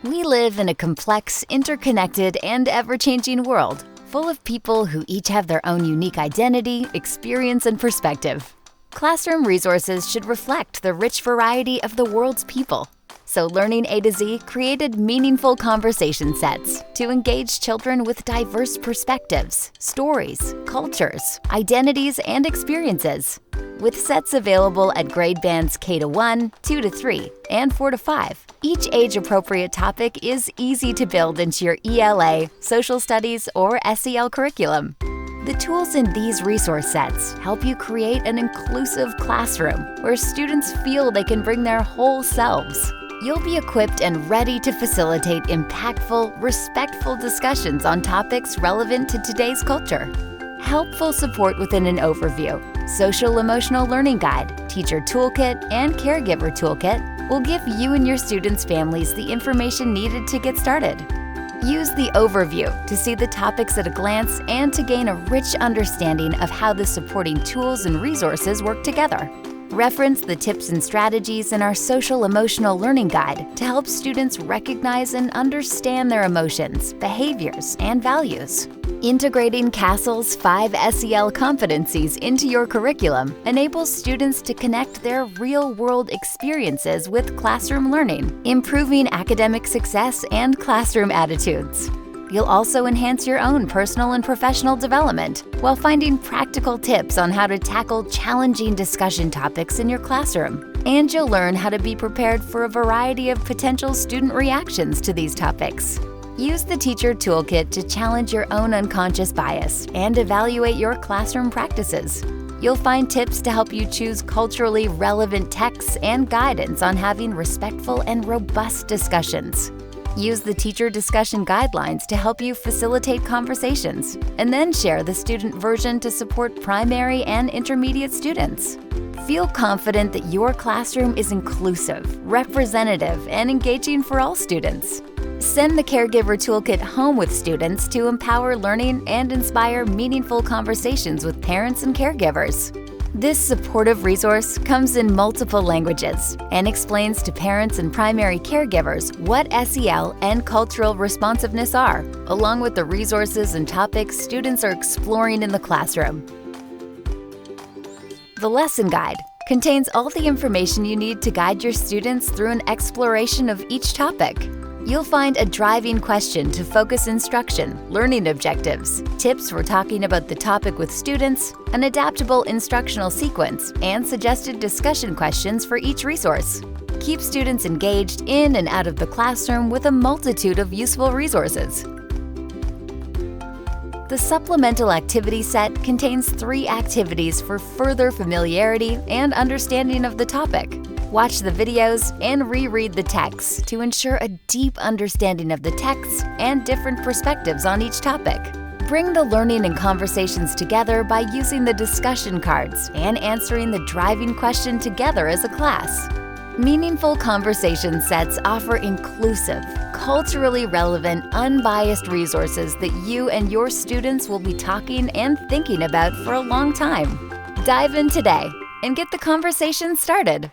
We live in a complex, interconnected, and ever-changing world, full of people who each have their own unique identity, experience, and perspective. Classroom resources should reflect the rich variety of the world's people. So Learning A to Z created meaningful conversation sets to engage children with diverse perspectives, stories, cultures, identities, and experiences. With sets available at grade bands K-1, 2-3, and 4-5, each age-appropriate topic is easy to build into your ELA, social studies, or SEL curriculum. The tools in these resource sets help you create an inclusive classroom where students feel they can bring their whole selves. You'll be equipped and ready to facilitate impactful, respectful discussions on topics relevant to today's culture. Helpful support within an overview, Social-Emotional Learning Guide, Teacher Toolkit, and Caregiver Toolkit will give you and your students' families the information needed to get started. Use the overview to see the topics at a glance and to gain a rich understanding of how the supporting tools and resources work together. Reference the tips and strategies in our Social-Emotional Learning Guide to help students recognize and understand their emotions, behaviors, and values. Integrating CASEL's 5 SEL competencies into your curriculum enables students to connect their real-world experiences with classroom learning, improving academic success and classroom attitudes. You'll also enhance your own personal and professional development while finding practical tips on how to tackle challenging discussion topics in your classroom. And you'll learn how to be prepared for a variety of potential student reactions to these topics. Use the Teacher Toolkit to challenge your own unconscious bias and evaluate your classroom practices. You'll find tips to help you choose culturally relevant texts and guidance on having respectful and robust discussions. Use the teacher discussion guidelines to help you facilitate conversations, and then share the student version to support primary and intermediate students. Feel confident that your classroom is inclusive, representative, and engaging for all students. Send the Caregiver Toolkit home with students to empower learning and inspire meaningful conversations with parents and caregivers. This supportive resource comes in multiple languages and explains to parents and primary caregivers what SEL and cultural responsiveness are, along with the resources and topics students are exploring in the classroom. The lesson guide contains all the information you need to guide your students through an exploration of each topic. You'll find a driving question to focus instruction, learning objectives, tips for talking about the topic with students, an adaptable instructional sequence, and suggested discussion questions for each resource. Keep students engaged in and out of the classroom with a multitude of useful resources. The supplemental activity set contains 3 activities for further familiarity and understanding of the topic. Watch the videos and reread the texts to ensure a deep understanding of the texts and different perspectives on each topic. Bring the learning and conversations together by using the discussion cards and answering the driving question together as a class. Meaningful conversation sets offer inclusive, culturally relevant, unbiased resources that you and your students will be talking and thinking about for a long time. Dive in today and get the conversation started.